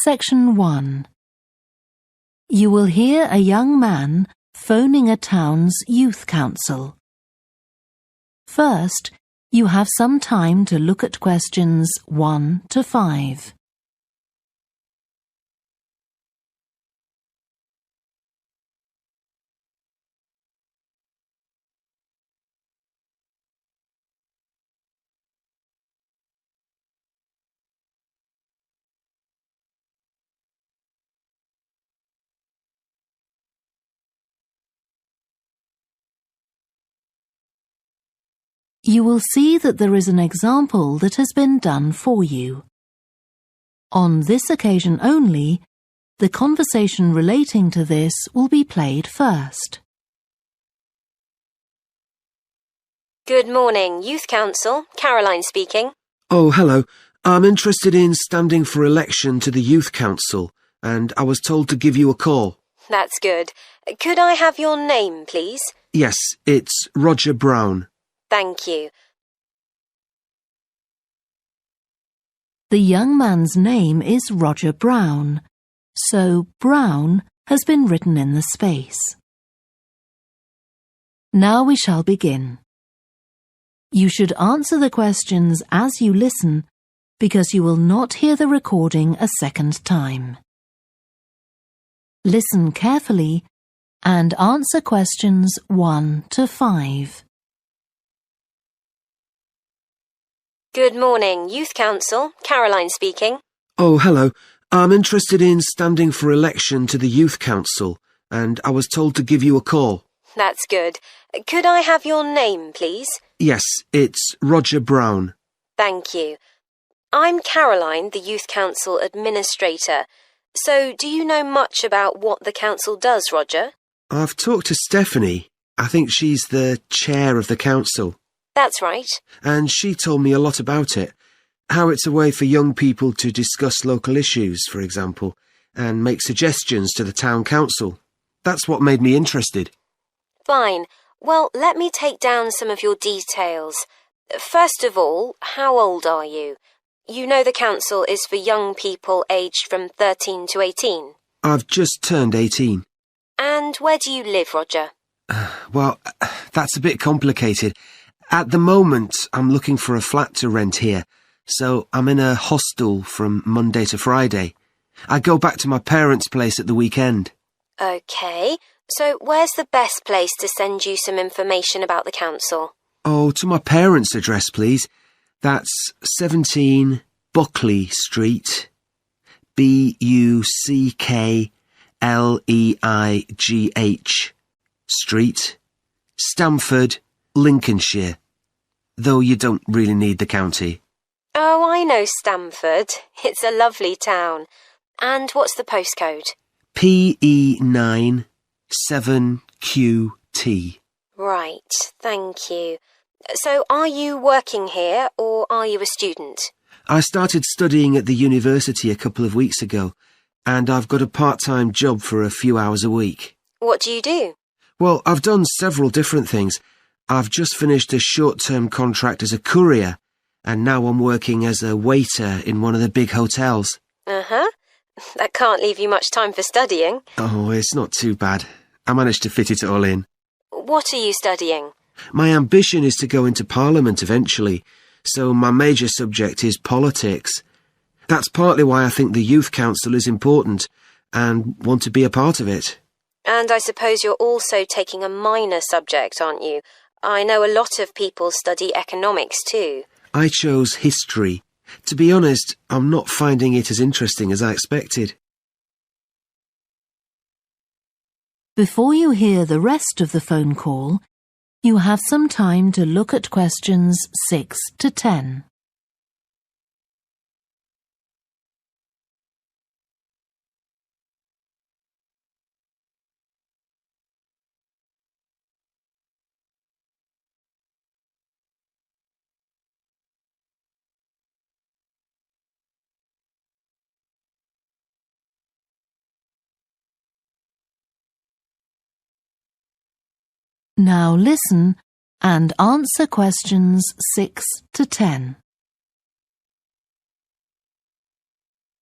Section 1. You will hear a young man phoning a town's youth council. First, you have some time to look at questions 1 to 5. You will see that there is an example that has been done for you. On this occasion only, the conversation relating to this will be played first. Good morning, Youth Council. Caroline speaking. Oh, hello. I'm interested in standing for election to the Youth Council, and I was told to give you a call. That's good. Could I have your name, please? Yes, it's Roger Brown. Thank you. The young man's name is Roger Brown, so Brown has been written in the space. Now we shall begin. You should answer the questions as you listen, because you will not hear the recording a second time. Listen carefully and answer questions 1 to 5. Good morning, Youth Council. Caroline speaking. Oh, hello. I'm interested in standing for election to the Youth Council, and I was told to give you a call. That's good. Could I have your name, please? Yes, it's Roger Brown. Thank you. I'm Caroline, the Youth Council Administrator. So, do you know much about what the council does, Roger? I've talked to Stephanie. I think she's the chair of the council. That's right. And she told me a lot about it. How it's a way for young people to discuss local issues, for example, and make suggestions to the town council. That's what made me interested. Fine. Well, let me take down some of your details. First of all, how old are you? You know the council is for young people aged from 13 to 18. I've just turned 18. And where do you live, Roger? Well, that's a bit complicated. At the moment, I'm looking for a flat to rent here, so I'm in a hostel from Monday to Friday. I go back to my parents' place at the weekend. OK, so where's the best place to send you some information about the council? Oh, to my parents' address, please. That's 17 Buckley Street, Buckleigh Street, Stamford, Lincolnshire. Though you don't really need the county. Oh, I know Stamford. It's a lovely town. And what's the postcode? PE9 7QT. Right, thank you. So are you working here or are you a student? I started studying at the university a couple of weeks ago, and I've got a part-time job for a few hours a week. What do you do? Well, I've done several different things. I've just finished a short-term contract as a courier, and now I'm working as a waiter in one of the big hotels. Uh-huh. That can't leave you much time for studying. Oh, it's not too bad. I managed to fit it all in. What are you studying? My ambition is to go into Parliament eventually, so my major subject is politics. That's partly why I think the Youth Council is important, and want to be a part of it. And I suppose you're also taking a minor subject, aren't you? I know a lot of people study economics too. I chose history. To be honest, I'm not finding it as interesting as I expected. Before you hear the rest of the phone call, you have some time to look at questions 6 to 10. Now listen and answer questions 6 to 10.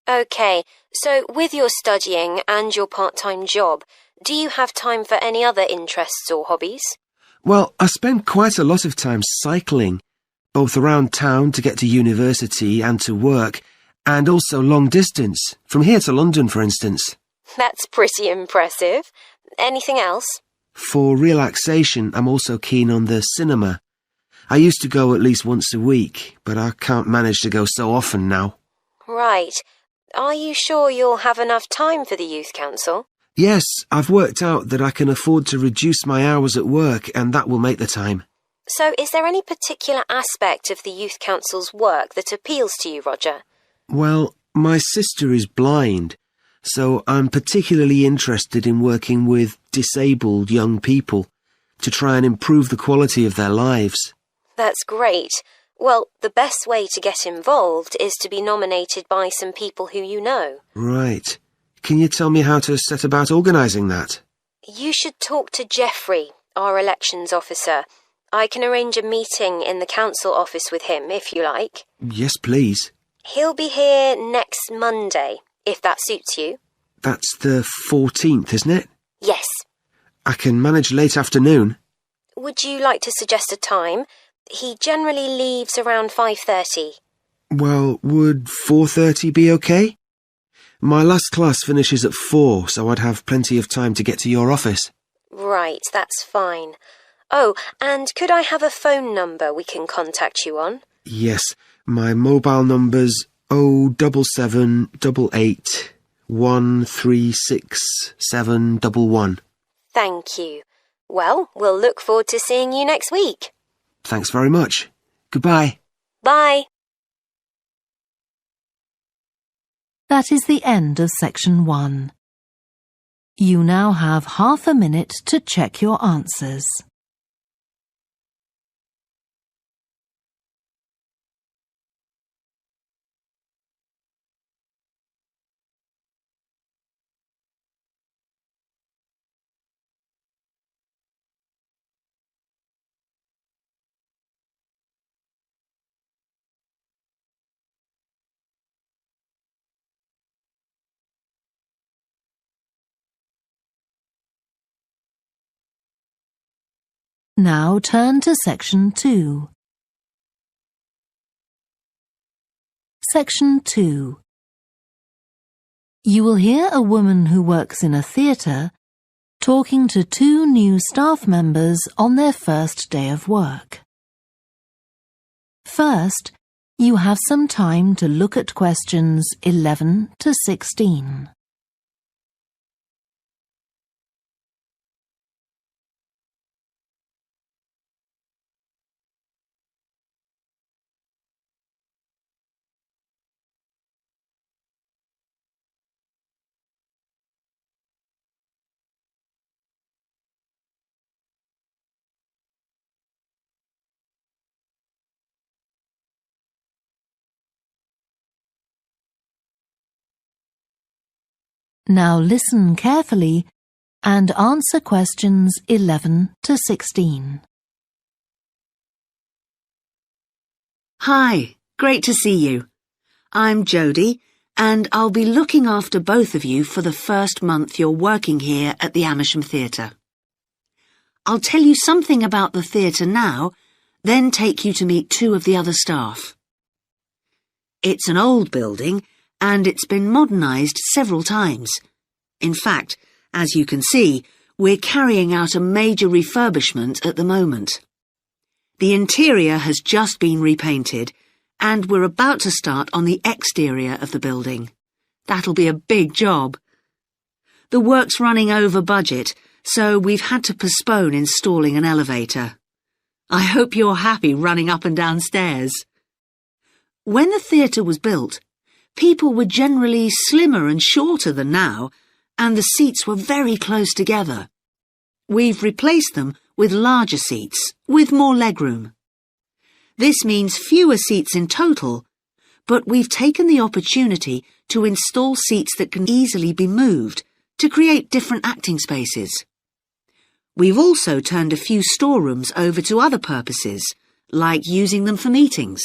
OK, so with your studying and your part-time job, do you have time for any other interests or hobbies? Well, I spend quite a lot of time cycling, both around town to get to university and to work, and also long distance, from here to London, for instance. That's pretty impressive. Anything else? For relaxation, I'm also keen on the cinema. I used to go at least once a week, but I can't manage to go so often now. Right. Are you sure you'll have enough time for the Youth Council? Yes, I've worked out that I can afford to reduce my hours at work, and that will make the time. So is there any particular aspect of the Youth Council's work that appeals to you, Roger? Well, my sister is blind, so I'm particularly interested in working with disabled young people to try and improve the quality of their lives. That's great. Well, the best way to get involved is to be nominated by some people who you know. Right. Can you tell me how to set about organising that? You should talk to Jeffrey, our elections officer. I can arrange a meeting in the council office with him, if you like. Yes, please. He'll be here next Monday, if that suits you. That's the 14th, isn't it? Yes. I can manage late afternoon. Would you like to suggest a time? He generally leaves around 5:30. Well, would 4:30 be okay? My last class finishes at 4, so I'd have plenty of time to get to your office. Right, that's fine. Oh, and could I have a phone number we can contact you on? Yes, my mobile number's 07788 136 711. Thank you. Well, we'll look forward to seeing you next week. Thanks very much. Goodbye. Bye. That is the end of section 1. You now have half a minute to check your answers. Now turn to section 2. Section 2. You will hear a woman who works in a theatre talking to 2 new staff members on their first day of work. First, you have some time to look at questions 11 to 16. Now listen carefully and answer questions 11 to 16. Hi, great to see you. I'm Jodie, and I'll be looking after both of you for the first month you're working here at the Amersham Theatre. I'll tell you something about the theatre now, then take you to meet 2 of the other staff. It's an old building, and it's been modernised several times. In fact, as you can see, we're carrying out a major refurbishment at the moment. The interior has just been repainted, and we're about to start on the exterior of the building. That'll be a big job. The work's running over budget, so we've had to postpone installing an elevator. I hope you're happy running up and down stairs. When the theatre was built, people were generally slimmer and shorter than now, and the seats were very close together. We've replaced them with larger seats, with more legroom. This means fewer seats in total, but we've taken the opportunity to install seats that can easily be moved to create different acting spaces. We've also turned a few storerooms over to other purposes, like using them for meetings.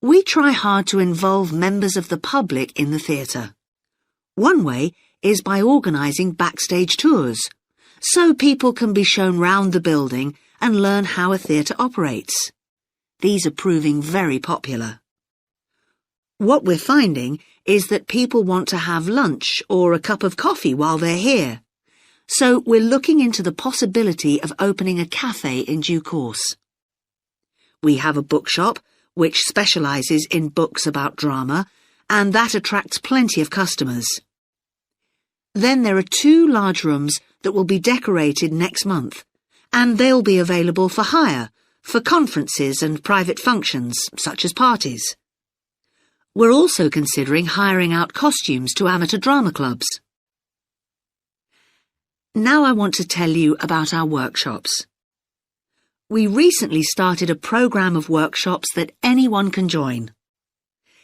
We try hard to involve members of the public in the theatre. One way is by organising backstage tours, so people can be shown round the building and learn how a theatre operates. These are proving very popular. What we're finding is that people want to have lunch or a cup of coffee while they're here. So we're looking into the possibility of opening a cafe in due course. We have a bookshop which specialises in books about drama, and that attracts plenty of customers. Then there are 2 large rooms that will be decorated next month, and they'll be available for hire, for conferences and private functions, such as parties. We're also considering hiring out costumes to amateur drama clubs. Now I want to tell you about our workshops. We recently started a programme of workshops that anyone can join.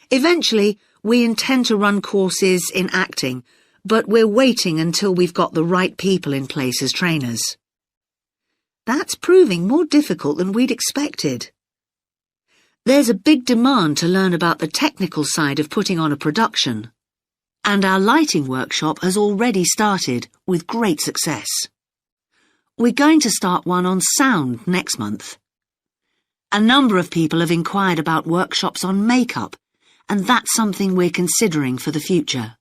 Eventually, we intend to run courses in acting, but we're waiting until we've got the right people in place as trainers. That's proving more difficult than we'd expected. There's a big demand to learn about the technical side of putting on a production, and our lighting workshop has already started with great success. We're going to start one on sound next month. A number of people have inquired about workshops on makeup, and that's something we're considering for the future.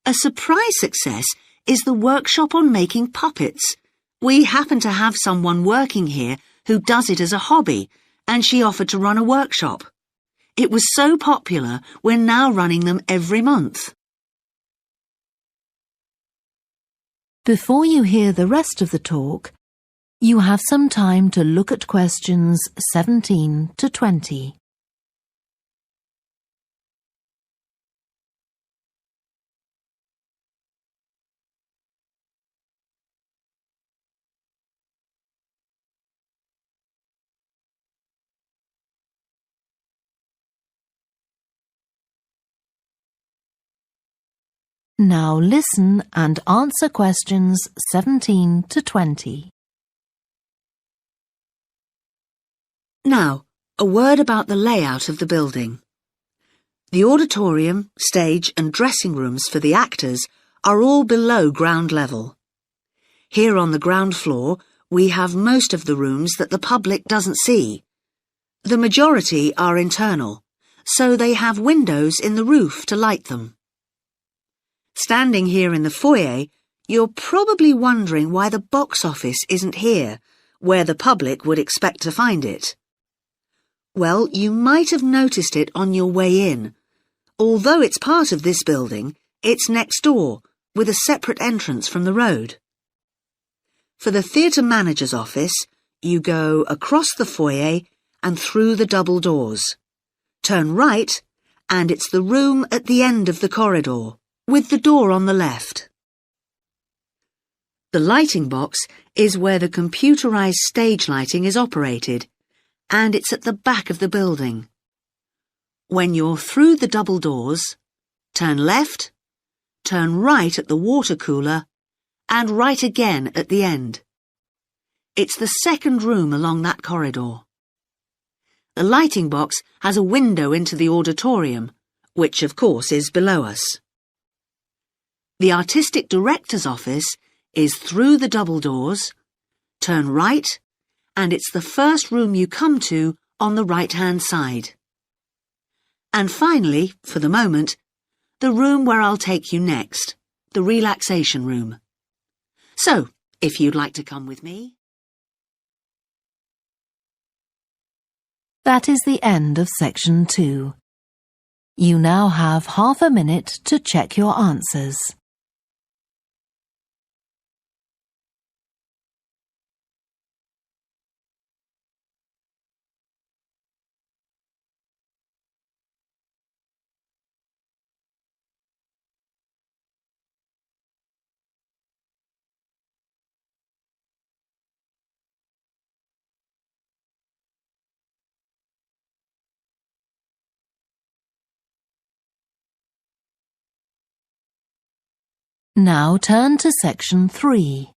A surprise success is the workshop on making puppets. We happen to have someone working here who does it as a hobby, and she offered to run a workshop. It was so popular, we're now running them every month. Before you hear the rest of the talk, you have some time to look at questions 17 to 20. Now listen and answer questions 17 to 20. Now, a word about the layout of the building. The auditorium, stage and dressing rooms for the actors are all below ground level. Here on the ground floor, we have most of the rooms that the public doesn't see. The majority are internal, so they have windows in the roof to light them. Standing here in the foyer, you're probably wondering why the box office isn't here, where the public would expect to find it. Well, you might have noticed it on your way in. Although it's part of this building, it's next door, with a separate entrance from the road. For the theatre manager's office, you go across the foyer and through the double doors. Turn right, and it's the room at the end of the corridor, with the door on the left. The lighting box is where the computerized stage lighting is operated, and it's at the back of the building. When you're through the double doors, turn left, turn right at the water cooler, and right again at the end. It's the second room along that corridor. The lighting box has a window into the auditorium, which of course is below us. The artistic director's office is through the double doors, turn right, and it's the first room you come to on the right-hand side. And finally, for the moment, the room where I'll take you next, the relaxation room. So, if you'd like to come with me. That is the end of section 2. You now have half a minute to check your answers. Now turn to section 3.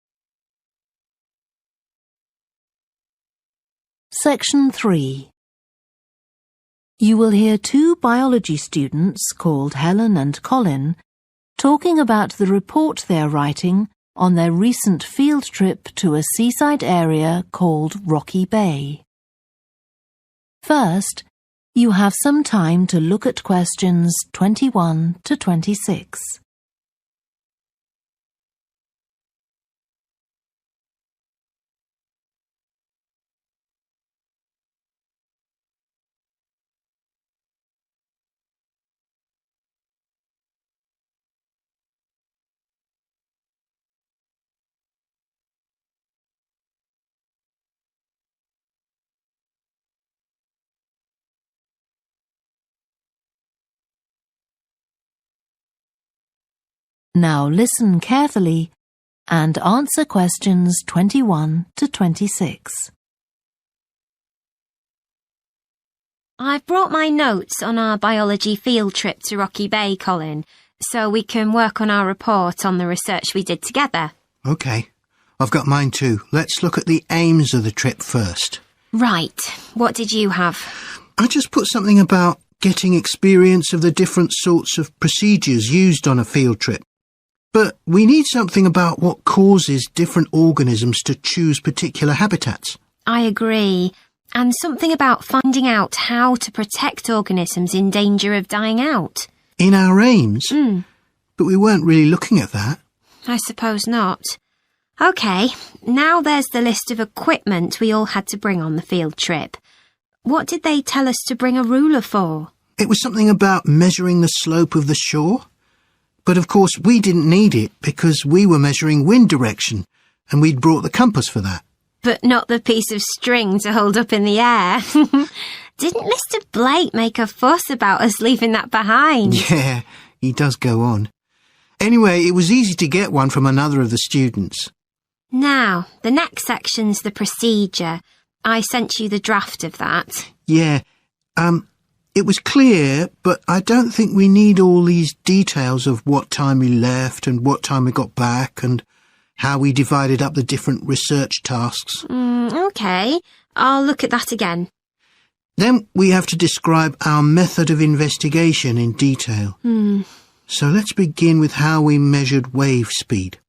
Section 3. You will hear two biology students called Helen and Colin talking about the report they are writing on their recent field trip to a seaside area called Rocky Bay. First, you have some time to look at questions 21 to 26. Now listen carefully and answer questions 21 to 26. I've brought my notes on our biology field trip to Rocky Bay, Colin, so we can work on our report on the research we did together. OK. I've got mine too. Let's look at the aims of the trip first. Right. What did you have? I just put something about getting experience of the different sorts of procedures used on a field trip. But we need something about what causes different organisms to choose particular habitats. I agree. And something about finding out how to protect organisms in danger of dying out. In our aims? But we weren't really looking at that. I suppose not. OK, now there's the list of equipment we all had to bring on the field trip. What did they tell us to bring a ruler for? It was something about measuring the slope of the shore. But of course we didn't need it because we were measuring wind direction and we'd brought the compass for that. But not the piece of string to hold up in the air. Didn't Mr. Blake make a fuss about us leaving that behind? Yeah, he does go on. Anyway, it was easy to get one from another of the students. Now, the next section's the procedure. I sent you the draft of that. Yeah, it was clear, but I don't think we need all these details of what time we left and what time we got back and how we divided up the different research tasks. OK, I'll look at that again. Then we have to describe our method of investigation in detail. So let's begin with how we measured wave speed.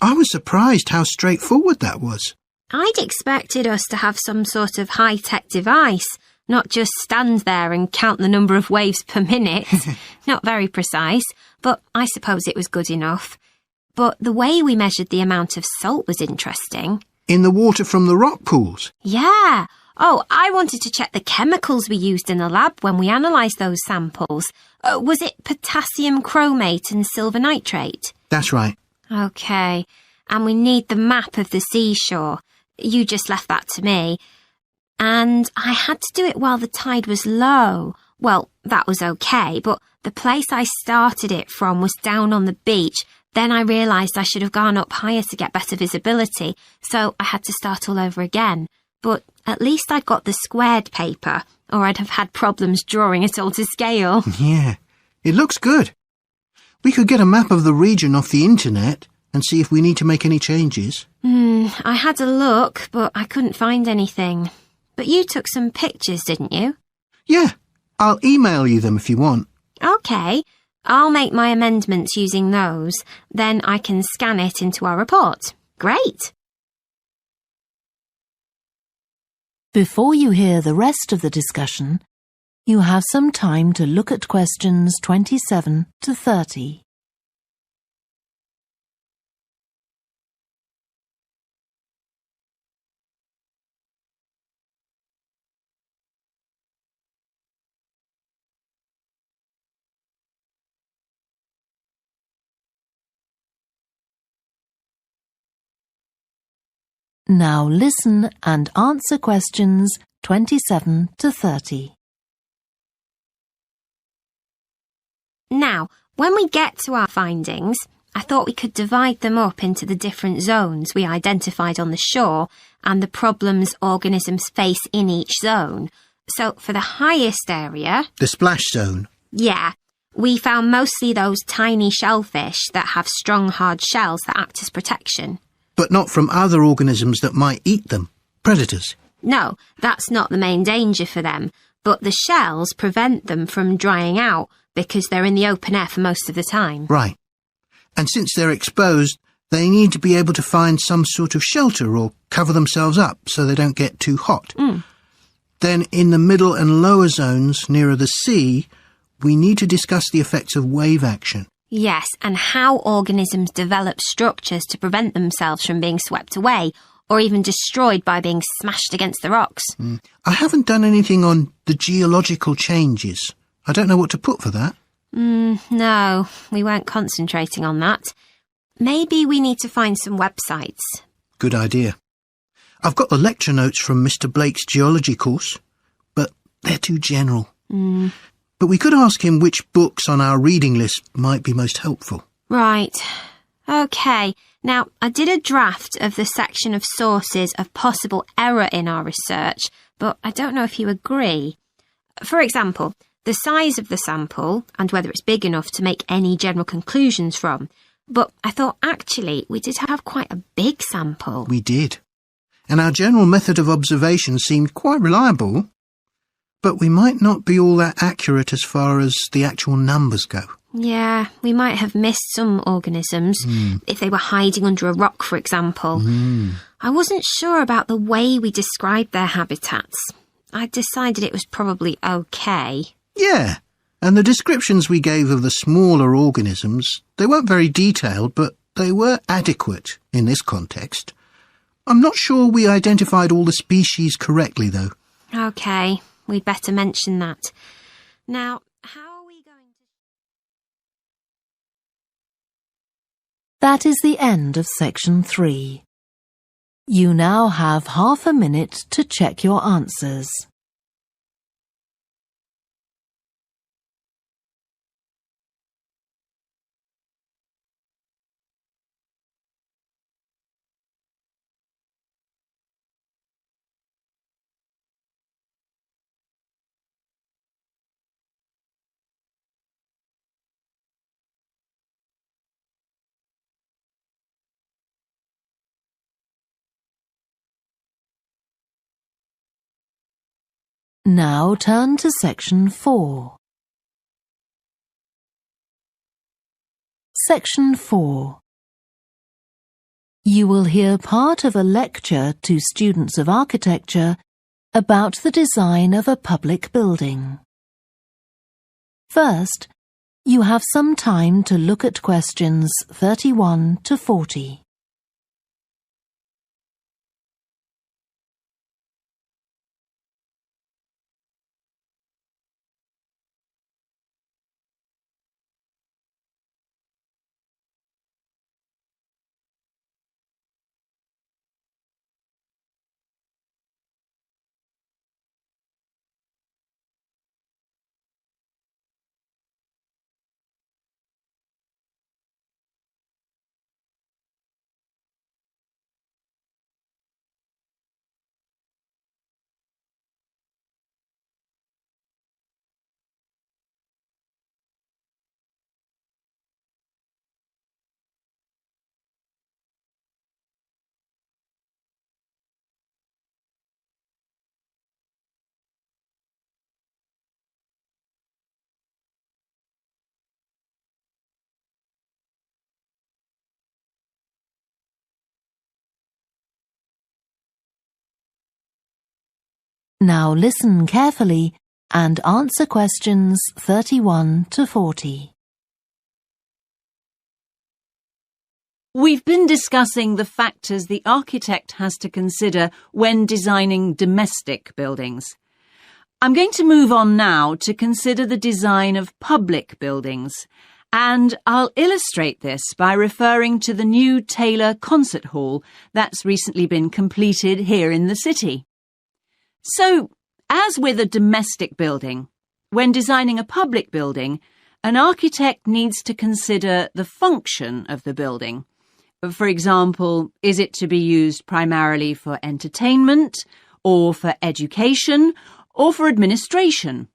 I was surprised how straightforward that was. I'd expected us to have some sort of high-tech device, not just stand there and count the number of waves per minute. Not very precise, but I suppose it was good enough. But the way we measured the amount of salt was interesting. In the water from the rock pools? Yeah. Oh, I wanted to check the chemicals we used in the lab when we analysed those samples. Was it potassium chromate and silver nitrate? That's right. OK. And we need the map of the seashore. You just left that to me. And I had to do it while the tide was low. Well, that was OK, but the place I started it from was down on the beach. Then I realised I should have gone up higher to get better visibility, so I had to start all over again. But at least I'd got the squared paper, or I'd have had problems drawing it all to scale. Yeah, it looks good. We could get a map of the region off the internet and see if we need to make any changes. I had a look, but I couldn't find anything. But you took some pictures, didn't you? Yeah, I'll email you them if you want. OK, I'll make my amendments using those. Then I can scan it into our report. Great! Before you hear the rest of the discussion, you have some time to look at questions 27 to 30. Now listen and answer questions 27 to 30. Now, when we get to our findings, I thought we could divide them up into the different zones we identified on the shore and the problems organisms face in each zone. So for the highest area... The splash zone? Yeah. We found mostly those tiny shellfish that have strong hard shells that act as protection. But not from other organisms that might eat them. Predators. No, that's not the main danger for them. but the shells prevent them from drying out because they're in the open air for most of the time. Right. And since they're exposed, they need to be able to find some sort of shelter or cover themselves up so they don't get too hot. Then in the middle and lower zones, nearer the sea, we need to discuss the effects of wave action. Yes, and how organisms develop structures to prevent themselves from being swept away or even destroyed by being smashed against the rocks. I haven't done anything on the geological changes. I don't know what to put for that. No, we weren't concentrating on that. Maybe we need to find some websites. Good idea. I've got the lecture notes from Mr. Blake's geology course, but they're too general. But we could ask him which books on our reading list might be most helpful. Right. OK. Now, I did a draft of the section of sources of possible error in our research, but I don't know if you agree. For example, the size of the sample and whether it's big enough to make any general conclusions from. But I thought actually we did have quite a big sample. We did. And our general method of observation seemed quite reliable. But we might not be all that accurate as far as the actual numbers go. Yeah, we might have missed some organisms, if they were hiding under a rock, for example. I wasn't sure about the way we described their habitats. I decided it was probably OK. Yeah, and the descriptions we gave of the smaller organisms, they weren't very detailed, but they were adequate in this context. I'm not sure we identified all the species correctly, though. OK, we'd better mention that. Now, how are we going to... That is the end of section 3. You now have half a minute to check your answers. Now turn to section 4. Section 4. You will hear part of a lecture to students of architecture about the design of a public building. First, you have some time to look at questions 31 to 40. Now listen carefully and answer questions 31 to 40. We've been discussing the factors the architect has to consider when designing domestic buildings. I'm going to move on now to consider the design of public buildings, and I'll illustrate this by referring to the new Taylor Concert Hall that's recently been completed here in the city. So, as with a domestic building, when designing a public building, an architect needs to consider the function of the building. For example, is it to be used primarily for entertainment, or for education, or for administration?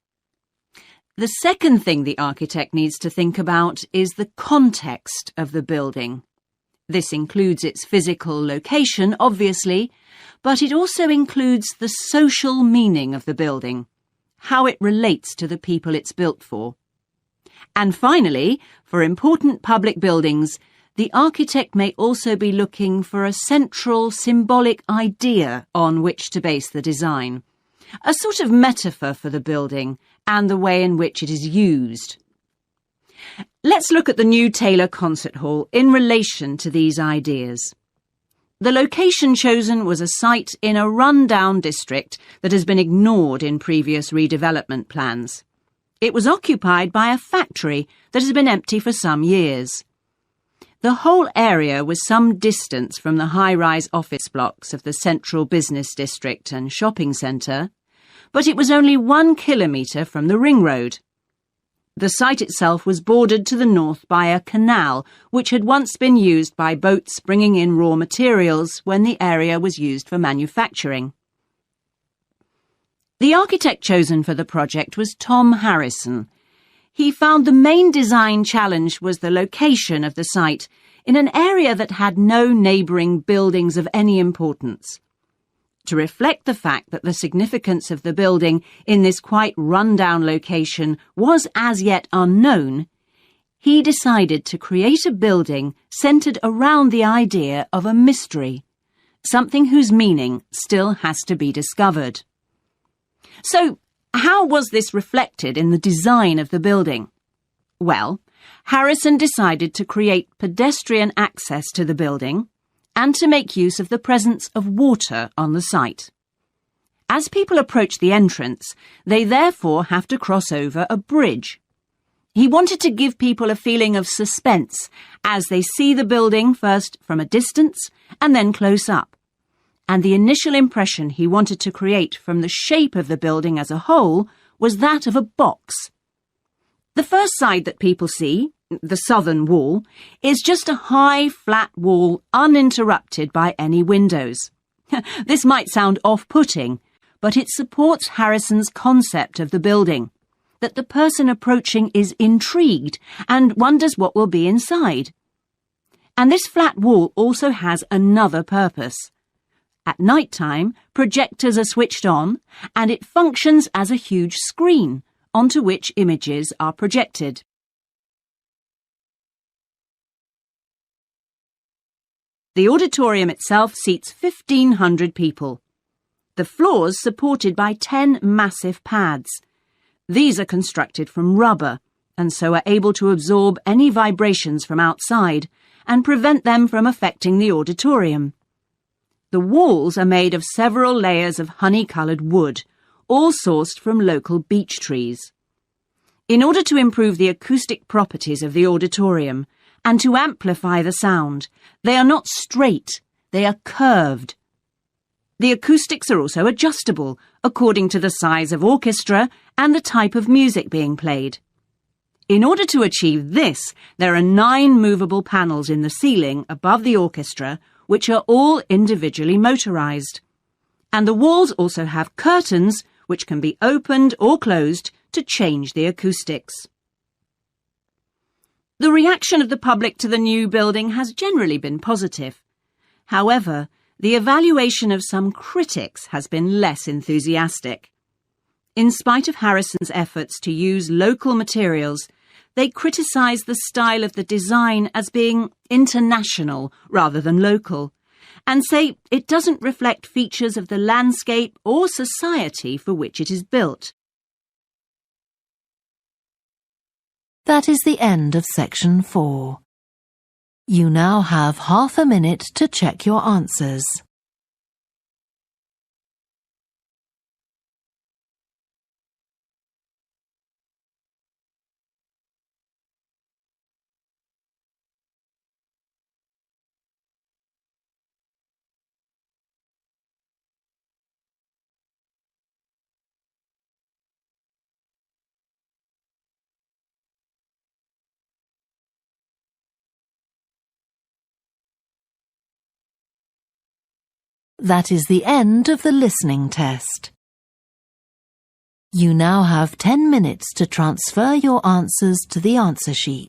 The second thing the architect needs to think about is the context of the building. This includes its physical location, obviously, but it also includes the social meaning of the building. how it relates to the people it's built for. And finally, for important public buildings, the architect may also be looking for a central symbolic idea on which to base the design, a sort of metaphor for the building and the way in which it is used. Let's look at the new Taylor Concert Hall in relation to these ideas. The location chosen was a site in a run-down district that has been ignored in previous redevelopment plans. It was occupied by a factory that has been empty for some years. The whole area was some distance from the high-rise office blocks of the central business district and shopping centre, but it was only 1 kilometre from the ring road. The site itself was bordered to the north by a canal, which had once been used by boats bringing in raw materials when the area was used for manufacturing. The architect chosen for the project was Tom Harrison. He found the main design challenge was the location of the site in an area that had no neighbouring buildings of any importance. To reflect the fact that the significance of the building in this quite run-down location was as yet unknown, he decided to create a building centred around the idea of a mystery, something whose meaning still has to be discovered. So, how was this reflected in the design of the building? Well, Harrison decided to create pedestrian access to the building and to make use of the presence of water on the site. As people approach the entrance, they therefore have to cross over a bridge. He wanted to give people a feeling of suspense as they see the building first from a distance and then close up. And the initial impression he wanted to create from the shape of the building as a whole was that of a box. The first side that people see, the southern wall, is just a high, flat wall uninterrupted by any windows. This might sound off-putting, but it supports Harrison's concept of the building, that the person approaching is intrigued and wonders what will be inside. And this flat wall also has another purpose. At night time, projectors are switched on, and it functions as a huge screen onto which images are projected. The auditorium itself seats 1,500 people. The floors supported by 10 massive pads. These are constructed from rubber and so are able to absorb any vibrations from outside and prevent them from affecting the auditorium. The walls are made of several layers of honey-coloured wood, all sourced from local beech trees. In order to improve the acoustic properties of the auditorium and to amplify the sound, they are not straight, they are curved. The acoustics are also adjustable according to the size of orchestra and the type of music being played. In order to achieve this, there are 9 movable panels in the ceiling above the orchestra, which are all individually motorised. And the walls also have curtains, which can be opened or closed to change the acoustics. The reaction of the public to the new building has generally been positive. However, the evaluation of some critics has been less enthusiastic. In spite of Harrison's efforts to use local materials, they criticise the style of the design as being international rather than local, and say it doesn't reflect features of the landscape or society for which it is built. That is the end of section 4. You now have half a minute to check your answers. That is the end of the listening test. You now have 10 minutes to transfer your answers to the answer sheet.